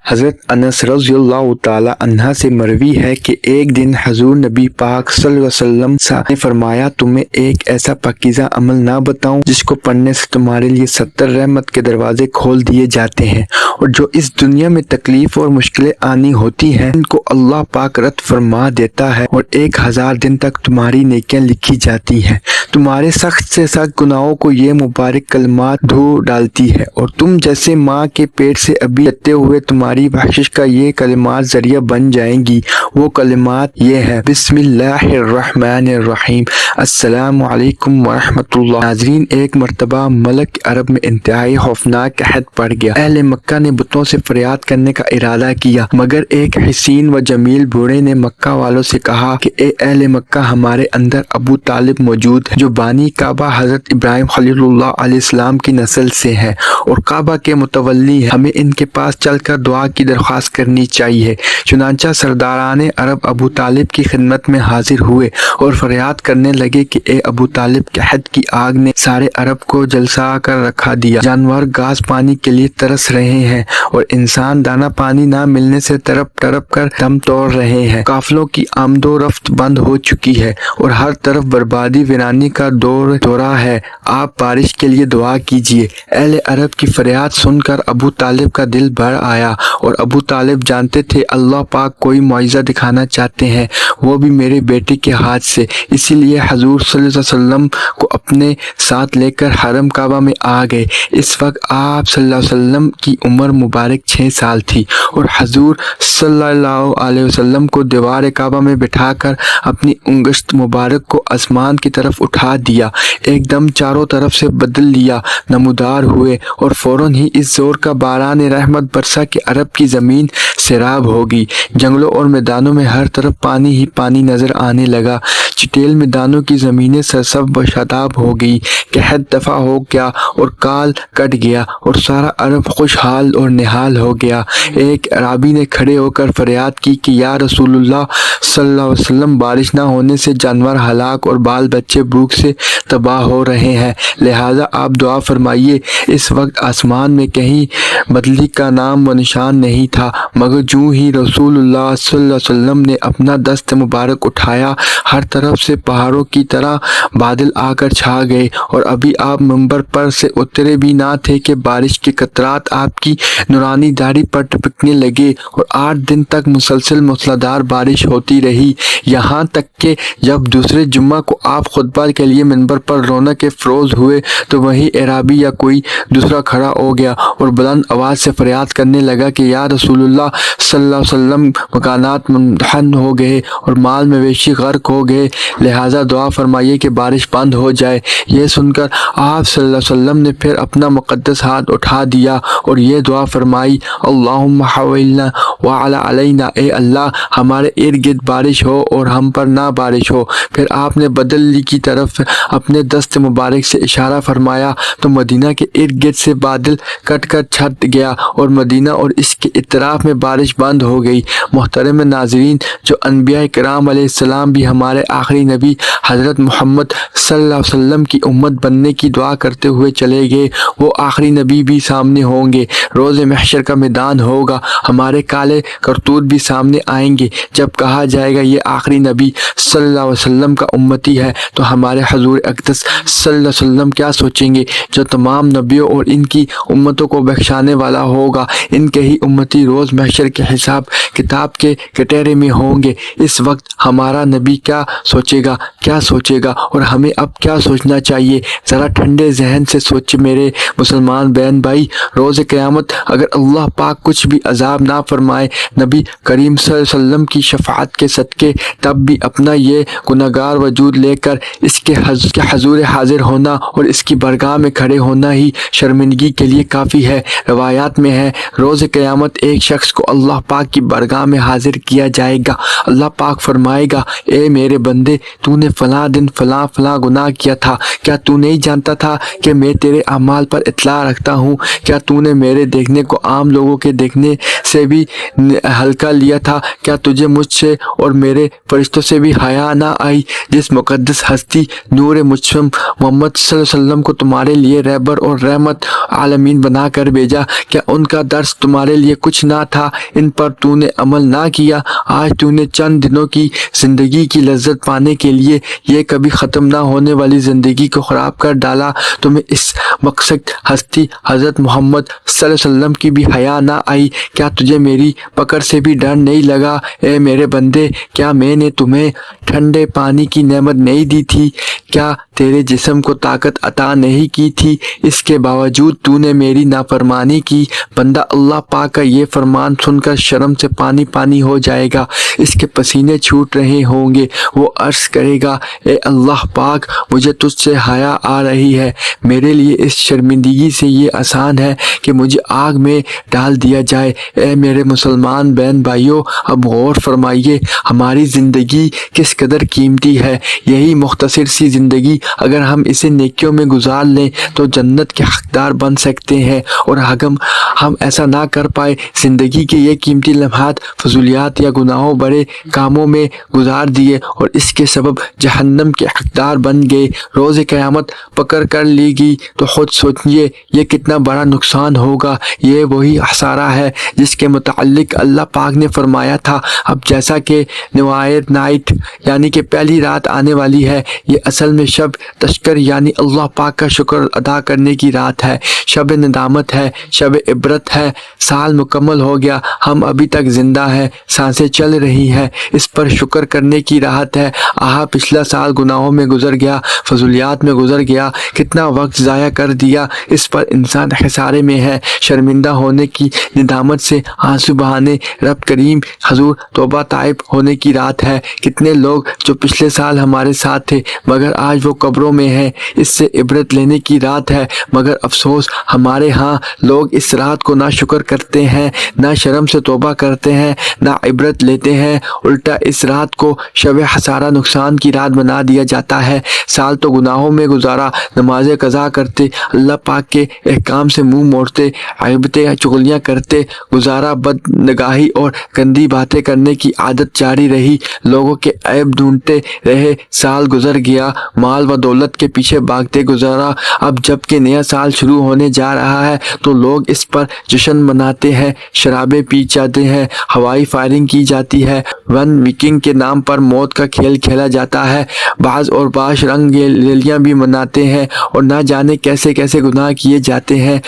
حضرت انس رضی اللہ تعالی عنہ سے مروی ہے کہ ایک دن حضور نبی پاک صلی اللہ علیہ وسلم نے فرمایا، تمہیں ایک ایسا پاکیزہ عمل نہ بتاؤں جس کو پڑھنے سے تمہارے لیے 70 رحمت کے دروازے کھول دیے جاتے ہیں، اور جو اس دنیا میں تکلیف اور مشکلیں آنی ہوتی ہیں ان کو اللہ پاک رد فرما دیتا ہے، اور 1000 دن تک تمہاری نیکیاں لکھی جاتی ہیں۔ تمہارے سخت سے سخت گناہوں کو یہ مبارک کلمات دھو ڈالتی ہے، اور تم جیسے ماں کے پیٹ سے ابھی جتے ہوئے تمہاری بخشش کا یہ کلمات ذریعہ بن جائیں گی۔ وہ کلمات یہ ہے: بسم اللہ الرحمن الرحیم، السلام علیکم ورحمۃ اللہ۔ ناظرین، ایک مرتبہ ملک عرب میں انتہائی خوفناک قحط پڑ گیا۔ اہل مکہ نے بتوں سے فریاد کرنے کا ارادہ کیا، مگر ایک حسین و جمیل بوڑھے نے مکہ والوں سے کہا کہ اے اہل مکہ، ہمارے اندر ابو طالب موجود ہے جو بانی کعبہ حضرت ابراہیم خلیل اللہ علیہ السلام کی نسل سے ہے اور کعبہ کے متولی ہے، ہمیں ان کے پاس چل کر دعا کی درخواست کرنی چاہیے۔ چنانچہ سرداران عرب ابو طالب کی خدمت میں حاضر ہوئے اور فریاد کرنے لگے کہ اے ابو طالب، قحط کی آگ نے سارے عرب کو جلسا کر رکھا دیا، جانور گھاس پانی کے لیے ترس رہے ہیں اور انسان دانہ پانی نہ ملنے سے تڑپ تڑپ کر دم توڑ رہے ہیں، قافلوں کی آمد و رفت بند ہو چکی ہے اور ہر طرف بربادی ویرانی کا دورہ ہے، آپ بارش کے لیے دعا کیجیے۔ اہل عرب کی فریاد سن کر ابو طالب کا دل بھر آیا، اور ابو طالب جانتے تھے اللہ پاک کوئی معجزہ دکھانا چاہتے ہیں، وہ بھی میرے بیٹے کے ہاتھ سے، اسی لیے حضور صلی اللہ علیہ وسلم کو اپنے ساتھ لے کر حرم کعبہ میں آ گئے۔ اس وقت آپ صلی اللہ علیہ وسلم کی عمر مبارک 6 سال تھی، اور حضور صلی اللہ علیہ وسلم کو دیوار کعبہ میں بٹھا کر اپنی انگشت مبارک کو آسمان کی طرف اٹھا دیا، ایک دم چاروں طرف سے بدل لیا نمودار ہوئے، اور فوراً ہی اس زور کا باران رحمت برسا کہ عرب کی زمین سیراب ہو گئی، جنگلوں اور میدانوں میں ہر طرف پانی ہی پانی نظر آنے لگا، چٹیل میدانوں کی زمینیں سرسبز و شاداب ہو گئی، قحط دفع ہو گیا اور کال کٹ گیا، اور سارا عرب خوشحال اور نہال ہو گیا۔ ایک عرابی نے کھڑے ہو کر فریاد کی کہ یا رسول اللہ صلی اللہ علیہ وسلم، بارش نہ ہونے سے جانور ہلاک اور بال بچے بھوک سے تباہ ہو رہے ہیں، لہٰذا آپ دعا فرمائیے۔ اس وقت آسمان میں کہیں بدلی کا نام و نشان نہیں تھا، مگر جو ہی رسول اللہ صلی اللہ علیہ وسلم نے اپنا دست مبارک اٹھایا، ہر طرف سے پہاڑوں کی طرح بادل آ کر چھا گئے، اور ابھی آپ منبر پر سے اترے بھی نہ تھے کہ بارش کے قطرات آپ کی نورانی داڑھی پر ٹپکنے لگے، اور 8 دن تک مسلسل موسلادھار بارش ہوتی رہی، یہاں تک کہ جب دوسرے جمعہ کو آپ خطبہ کے لیے منبر پر رونق افروز ہوئے تو وہی اعرابی یا کوئی دوسرا کھڑا ہو گیا اور بلند آواز سے فریاد کرنے لگا کہ یا رسول اللہ صلی اللہ علیہ وسلم، مکانات منہدم ہو گئے اور مال مویشی غرق ہو گئے، لہٰذا دعا فرمائیے کہ بارش بند ہو جائے۔ یہ سن کر آپ صلی اللہ علیہ وسلم نے پھر اپنا مقدس ہاتھ اٹھا دیا اور یہ دعا فرمائی: اللہم حوالنا وعلی علینا، اے اللہ ہمارے ارد گرد بارش ہو اور ہم پر نہ بارش ہو۔ پھر آپ نے بدلی کی طرف اپنے دست مبارک سے اشارہ فرمایا تو مدینہ کے ارد گرد سے بادل کٹ کر چھٹ گیا اور مدینہ اور اس کے اطراف میں بارش بند ہو گئی۔ محترم ناظرین، جو انبیاء کرام علیہ السلام بھی ہمارے آخری نبی حضرت محمد صلی اللہ علیہ وسلم کی امت بننے کی دعا کرتے ہوئے چلے گئے، وہ آخری نبی بھی سامنے ہوں گے، روز محشر کا میدان ہوگا، ہمارے کالے کرتوت بھی سامنے آئیں گے۔ جب کہا جائے گا یہ آخری نبی صلی اللہ علیہ وسلم کا امتی ہے تو ہمارے حضور اقدس صلی اللہ علیہ وسلم کیا سوچیں گے؟ جو تمام نبیوں اور ان کی امتوں کو بخشانے والا ہوگا، ان کے ہی امتی روز محشر کے حساب کتاب کے کٹہرے میں ہوں گے۔ اس وقت ہمارا نبی کیا سوچے گا اور ہمیں اب کیا سوچنا چاہیے؟ ذرا ٹھنڈے ذہن سے سوچے میرے مسلمان بہن بھائی، روز قیامت اگر اللہ پاک کچھ بھی عذاب نہ فرمائے نبی کریم صلی اللہ علیہ وسلم کی شفاعت کے صدقے، تب بھی اپنا یہ گناہگار وجود لے کر اس کے حضور حاضر ہونا اور اس کی بارگاہ میں کھڑے ہونا ہی شرمندگی کے لیے کافی ہے۔ روایات میں ہے روز قیامت ایک شخص کو اللہ پاک کی بارگاہ میں حاضر کیا جائے گا۔ اللہ پاک فرمائے گا اے میرے بندے تو نے فلاں دن فلاں فلاں گناہ کیا تھا، کیا تو نہیں جانتا تھا کہ میں تیرے اعمال پر اطلاع رکھتا ہوں؟ کیا تو نے میرے دیکھنے کو عام لوگوں کے دیکھنے سے بھی ہلکا لیا تھا؟ کیا تجھے مجھ سے اور میرے فرشتوں سے بھی حیا نہ آئی؟ جس مقدس ہستی نور مجسم محمد صلی اللہ علیہ وسلم کو تمہارے لیے رہبر اور رحمت عالمین بنا کر بھیجا، کیا ان کا درس تمہارے لیے کچھ نہ تھا؟ ان پر تو نے عمل نہ کیا۔ آج تو نے چند دنوں کی زندگی کی لذت پانے کے لیے یہ کبھی ختم نہ ہونے والی زندگی کو خراب کر ڈالا۔ تمہیں اس مقصد ہستی حضرت محمد صلی اللہ علیہ وسلم کی بھی حیا نہ آئی؟ کیا تجھے میری پکڑ سے بھی ڈر نہیں لگا؟ اے میرے بندے، کیا میں نے تمہیں ٹھنڈے پانی کی نعمت نہیں دی تھی؟ کیا تیرے جسم کو طاقت عطا نہیں کی تھی؟ اس کے باوجود تو نے میری نافرمانی کی۔ بندہ اللہ پاک کا یہ فرمان سن کر شرم سے پانی پانی ہو جائے گا، اس کے پسینے چھوٹ رہے ہوں گے۔ وہ عرض کرے گا اے اللہ پاک، مجھے تجھ سے حیا آ رہی ہے، میرے لیے اس شرمندگی سے یہ آسان ہے کہ مجھے آگ میں ڈال دیا جائے۔ اے میرے مسلمان بہن بھائیوں، اب غور فرمائیے ہماری زندگی کس قدر قیمتی ہے۔ یہی مختصر سی زندگی اگر ہم اسے نیکیوں میں گزار لیں تو جنت کے حقدار بن سکتے ہیں، اور اگر ہم ایسا نہ کر پائے، زندگی کے یہ قیمتی لمحات فضولیات یا گناہوں بڑے کاموں میں گزار دیے اور اس کے سبب جہنم کے حقدار بن گئے، روز قیامت پکڑ کر لی گئی، تو خود سوچئے یہ کتنا بڑا نقصان ہوگا۔ یہ وہی خسارہ ہے جس کے متعلق اللہ پاک نے فرمایا تھا۔ اب جیسا کہ نوائر نائٹ یعنی کہ پہلی رات آنے والی ہے، یہ اصل میں شب تشکر یعنی اللہ پاک کا شکر ادا کرنے کی رات ہے، شب ندامت ہے، شب عبرت ہے۔ سال مکمل ہو گیا، ہم ابھی تک زندہ ہیں، سانسیں چل رہی ہیں، اس پر شکر کرنے کی راحت ہے۔ پچھلا سال گناہوں میں گزر گیا، فضولیات میں گزر گیا، کتنا وقت ضائع کر دیا، اس پر انسان خسارے میں ہے۔ شرمندہ ہونے کی ندامت سے آنسو بہانے رب کریم حضور توبہ طائب ہونے کی رات ہے۔ کتنے لوگ جو پچھلے سال ہمارے ساتھ تھے مگر آج وہ قبروں میں ہیں، اس سے عبرت لینے کی رات ہے۔ مگر افسوس ہمارے ہاں لوگ اس رات کو نہ شکر کرتے ہیں، نہ شرم سے توبہ کرتے ہیں، نہ عبرت لیتے ہیں، الٹا اس رات کو شب خسارہ نقصان کی رات بنا دیا جاتا ہے۔ سال تو گناہوں میں گزارا، نمازیں قضا کرتے، اللہ پاک کے احکام سے منہ موڑتے، غیبتیں چغلیاں کرتے گزارا، بد نگاہی اور گندی باتیں کرنے کی عادت جاری رہی، لوگوں کے عیب ڈھونڈتے رہے، سال گزر گیا، مال و دولت کے پیچھے بھاگتے گزارا۔ اب جب کہ نیا سال شروع ہونے جا رہا ہے تو لوگ اس پر جشن مناتے ہیں، شرابیں پی جاتے ہیں، ہوائی فائرنگ کی جاتی ہے، ون ویکنگ کے نام پر موت کا کھیل کھیلا جاتا ہے، بعض اور باش رنگ ریلیاں بھی مناتے ہیں، اور نہ جانے کیسے کیسے گناہ کیے جاتے ہیں۔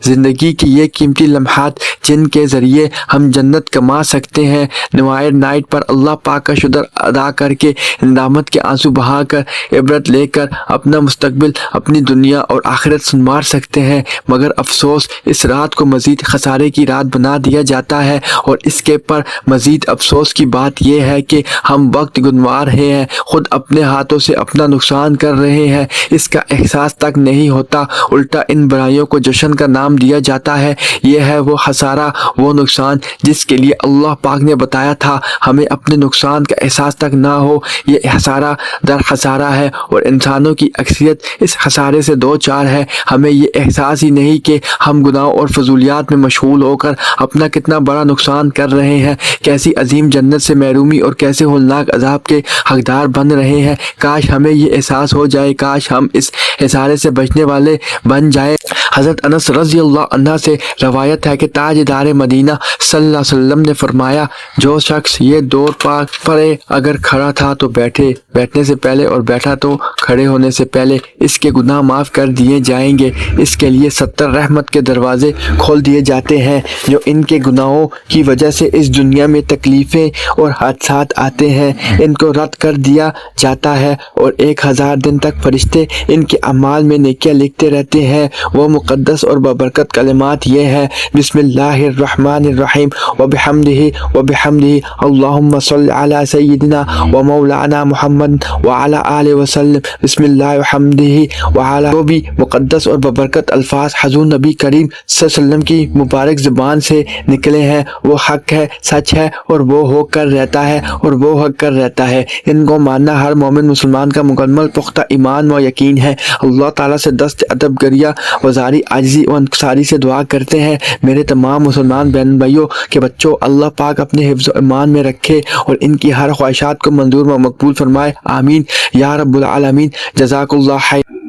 زندگی کی یہ قیمتی لمحات جن کے ذریعے ہم جنت کما سکتے ہیں، نوائر نائٹ پر اللہ پاک کا شکر ادا کر کے، ندامت کے آنسو بہا کر، عبرت لے کر اپنا مستقبل، اپنی دنیا اور آخرت سنوار سکتے ہیں۔ مگر افسوس اس رات کو مزید خسارے کی رات بنا دیا جاتا ہے، اور اس کے پر مزید افسوس کی بات یہ ہے کہ ہم وقت گنوا رہے ہیں، خود اپنے ہاتھوں سے اپنا نقصان کر رہے ہیں، اس کا احساس تک نہیں ہوتا، الٹا ان برائیوں کو جشن کا نام دیا جاتا ہے۔ یہ ہے وہ خسارہ، وہ نقصان جس کے لیے اللہ پاک نے بتایا تھا ہمیں اپنے نقصان کا احساس تک نہ ہو۔ یہ خسارہ در خسارہ ہے، اور انسانوں کی اکثریت اس خسارے سے دو چار ہے۔ ہمیں یہ احساس ہی نہیں کہ ہم گناہوں اور فضولیات میں مشغول ہو کر اپنا کتنا بڑا نقصان کر رہے ہیں، کیسی عظیم جنت سے محرومی اور کیسے ہولناک عذاب کے حقدار بن رہے ہیں۔ کاش ہمیں یہ احساس ہو جائے، کاش ہم اس خسارے سے بچنے والے بن جائیں۔ حضرت انس رضی اللہ عنہ سے روایت ہے کہ تاجدار مدینہ صلی اللہ علیہ وسلم نے فرمایا، جو شخص یہ دور پاک پڑے اگر کھڑا تھا تو بیٹھنے سے پہلے اور بیٹھا تو کھڑے ہونے سے پہلے اس کے گناہ معاف کر دیے جائیں گے۔ اس کے لیے 70 رحمت کے دروازے کھول دیے جاتے ہیں، جو ان کے گناہوں کی وجہ سے اس دنیا میں تکلیفیں اور حادثات آتے ہیں ان کو رد کر دیا جاتا ہے، اور 1000 دن تک فرشتے ان کے اعمال میں نیکیاں لکھتے رہتے ہیں۔ وہ مقدس اور ببرکت کلمات یہ ہے، بسم اللہ الرحمن الرحیم وبحمدہ اللہم صل علی سیدنا و مولانا محمد وعلی آلہ وسلم، بسم اللہ وحمدہ وعلی۔ جو بھی مقدس اور ببرکت الفاظ حضور نبی کریم صلی اللہ علیہ وسلم کی مبارک زبان سے نکلے ہیں وہ حق ہے، سچ ہے، اور وہ ہو کر رہتا ہے اور وہ حق کر رہتا ہے۔ ان کو ماننا ہر مومن مسلمان کا مکمل پختہ ایمان و یقین ہے۔ اللہ تعالیٰ سے دست ادب گریہ وزاری عاجزی و انکساری سے دعا کرتے ہیں میرے تمام مسلمان بہن بھائیوں کہ بچوں اللہ پاک اپنے حفظ و ایمان میں رکھے اور ان کی ہر خواہشات کو منظور و مقبول فرمائے، آمین یا رب العالمین۔ جزاک اللہ خیر۔